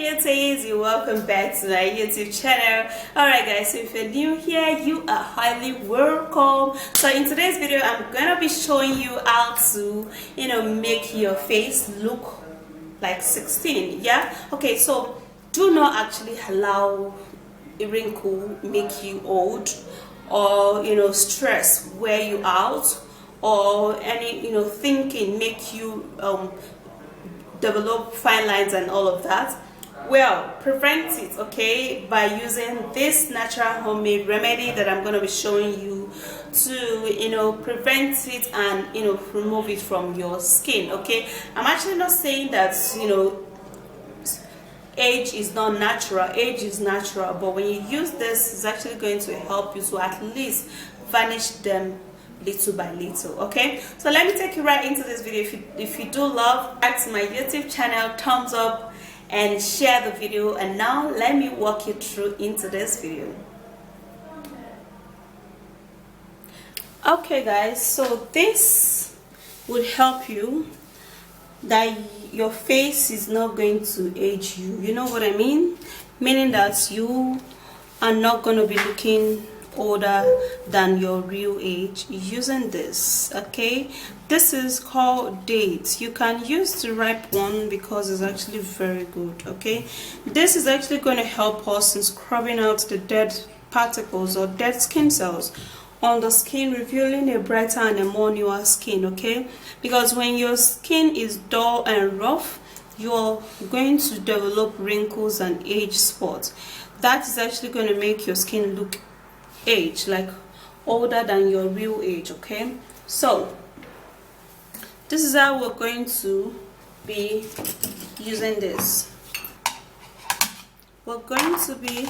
beauties, you're welcome back to my YouTube channel. Alright guys, so if you're new here, you are highly welcome. So in today's video, I'm gonna be showing you how to make your face look like 16. Yeah, okay, so do not actually allow a wrinkle make you old, or stress wear you out, or any thinking make you develop fine lines and all of that. Well, prevent it, okay, by using this natural homemade remedy that I'm going to be showing you to prevent it and remove it from your skin. Okay, I'm actually not saying that age is not natural. Age is natural, but when you use this, it's actually going to help you to at least vanish them little by little. Okay, so let me take you right into this video. If you do love, back to my YouTube channel, thumbs up and share the video. And now let me walk you through into this video. Okay guys, so this would help you that your face is not going to age you. You know what I mean? Meaning that you are not going to be looking older than your real age using this. Okay, this is called dates. You can use the ripe one because it's actually very good. Okay, this is actually going to help us in scrubbing out the dead particles or dead skin cells on the skin, revealing a brighter and a more newer skin. Okay, because when your skin is dull and rough, you're going to develop wrinkles and age spots. That is actually going to make your skin look age, like older than your real age. Okay, so this is how we're going to be using this. We're going to be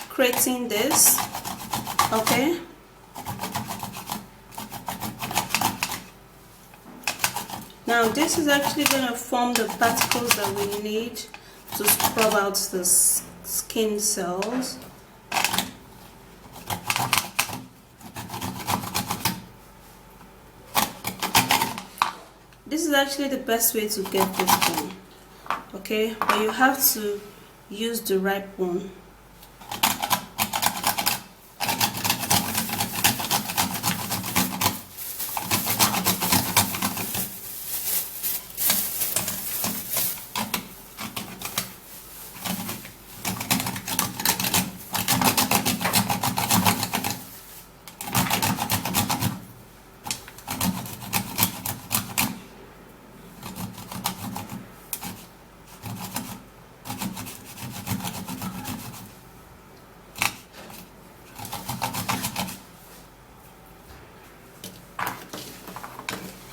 creating this. Okay, now this is actually going to form the particles that we need to scrub out the skin cells. This is actually the best way to get this done. Okay, but you have to use the ripe one.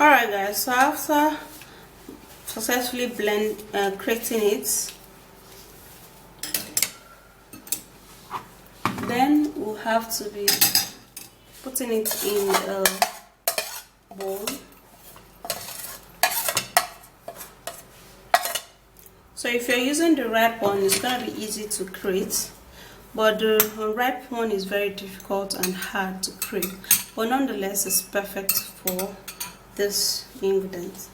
Alright guys, so after successfully creating it, then we'll have to be putting it in a bowl. So if you're using the ripe one, it's going to be easy to create, but the ripe one is very difficult and hard to create, but nonetheless it's perfect for this ingredient.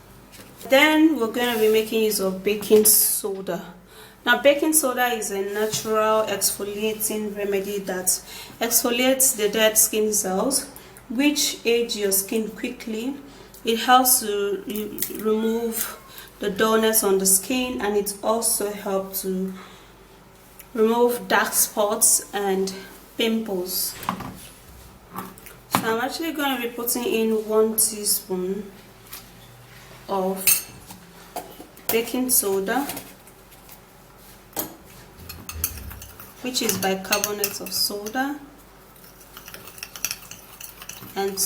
Then we're going to be making use of baking soda. Now baking soda is a natural exfoliating remedy that exfoliates the dead skin cells, which age your skin quickly. It helps to remove the dullness on the skin, and it also helps to remove dark spots and pimples. So I'm actually going to be putting in 1 teaspoon of baking soda, which is bicarbonate of soda, and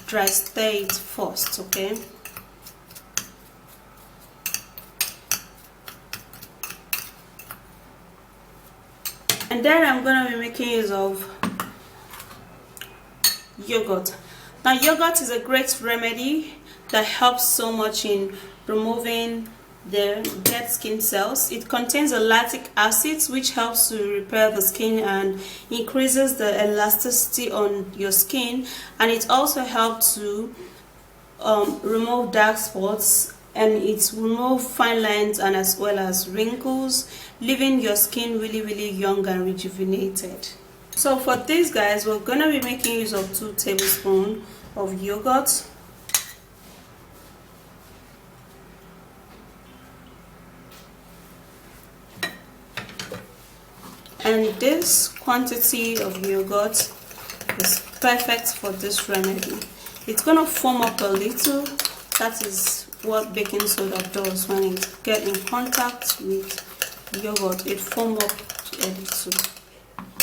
dry stir it first. Okay, and then I'm going to be making use of yogurt. Now yogurt is a great remedy that helps so much in removing the dead skin cells. It contains a lactic acid, which helps to repair the skin and increases the elasticity on your skin, and it also helps to remove dark spots and it will remove fine lines and as well as wrinkles, leaving your skin really young and rejuvenated. So for this, guys, we're gonna be making use of 2 tablespoons of yogurt, and this quantity of yogurt is perfect for this remedy. It's gonna foam up a little. That is what baking soda does. When it gets in contact with yogurt, it foam up a little.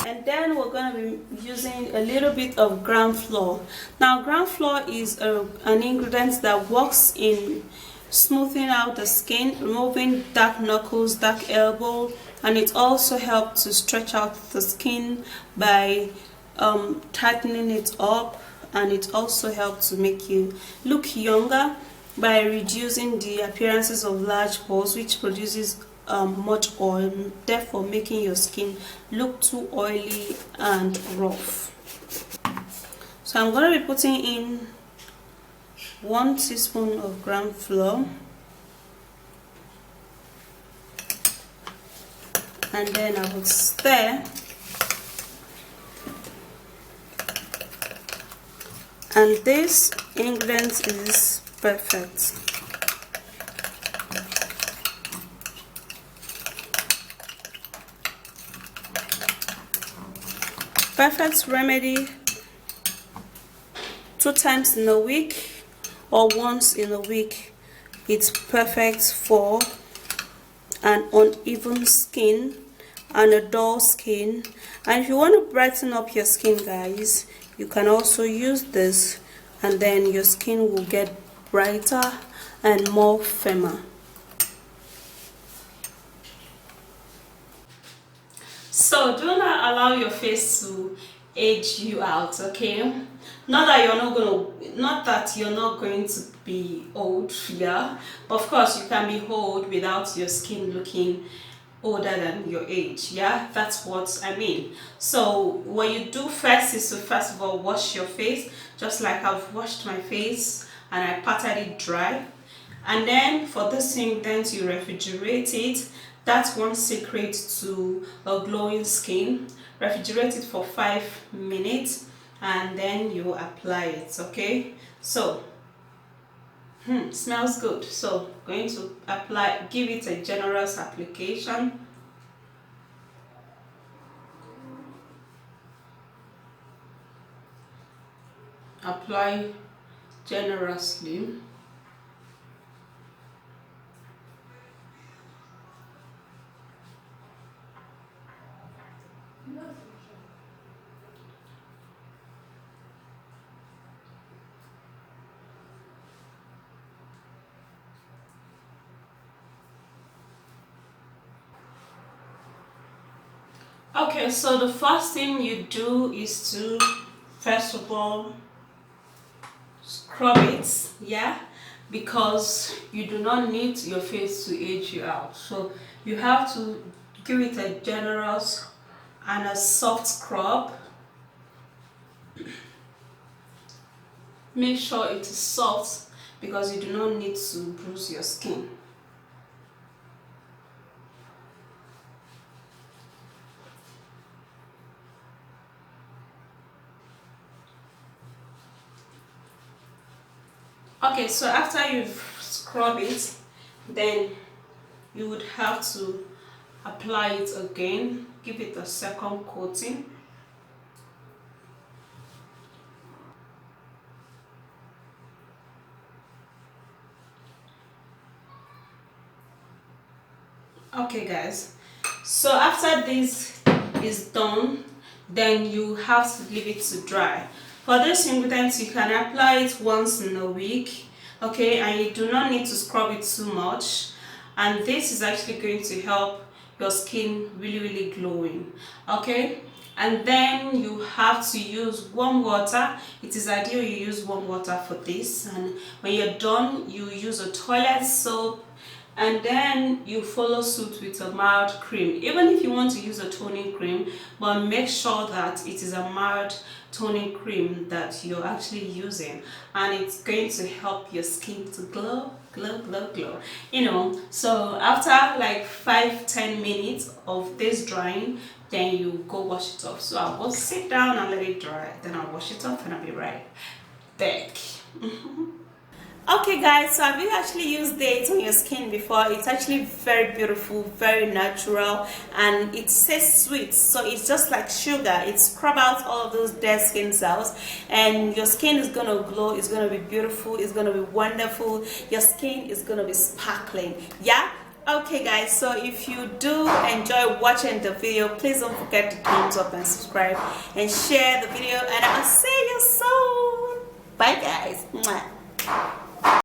And then we're going to be using a little bit of gram flour. Now, gram flour is an ingredient that works in smoothing out the skin, removing dark knuckles, dark elbow, and it also helps to stretch out the skin by tightening it up, and it also helps to make you look younger by reducing the appearances of large pores, which produces much oil, therefore making your skin look too oily and rough. So I'm going to be putting in 1 teaspoon of gram flour, and then I will stir, and this ingredient is perfect. Perfect remedy 2 times in a week or once in a week. It's perfect for an uneven skin and a dull skin. And if you want to brighten up your skin, guys, you can also use this, and then your skin will get brighter and more firmer. So do not allow your face to age you out, okay? Not that you're not going to be old, yeah. But of course, you can be old without your skin looking older than your age, yeah. That's what I mean. So what you do first is to first of all wash your face, just like I've washed my face and I patted it dry. And then for this ingredient, you refrigerate it. That's one secret to a glowing skin. Refrigerate it for 5 minutes and then you apply it, okay? So smells good. So going to apply, give it a generous application. Apply generously. Okay, so the first thing you do is to first of all scrub it, yeah, because you do not need your face to age you out. So you have to give it a generous and a soft scrub. Make sure it is soft because you do not need to bruise your skin. Okay, so after you've scrubbed it, then you would have to apply it again, give it a second coating. Okay guys, so after this is done, then you have to leave it to dry. For this ingredient, you can apply it once in a week, okay, and you do not need to scrub it too much, and this is actually going to help your skin really glowing, okay. And then you have to use warm water. It is ideal you use warm water for this, and when you're done, you use a toilet soap, and then you follow suit with a mild cream. Even if you want to use a toning cream, but make sure that it is a mild toning cream that you're actually using, and it's going to help your skin to glow, glow, glow, glow. You know, so after like 5-10 minutes of this drying, then you go wash it off. So I'll go sit down and let it dry, then I'll wash it off and I'll be right back. Okay guys, so have you actually used it on your skin before? It's actually very beautiful, very natural, and it tastes sweet. So it's just like sugar. It scrub out all of those dead skin cells, and your skin is gonna glow. It's gonna be beautiful. It's gonna be wonderful. Your skin is gonna be sparkling. Yeah. Okay guys, so if you do enjoy watching the video, please don't forget to thumbs up and subscribe and share the video, and I'll see you soon. Bye guys. Mwah.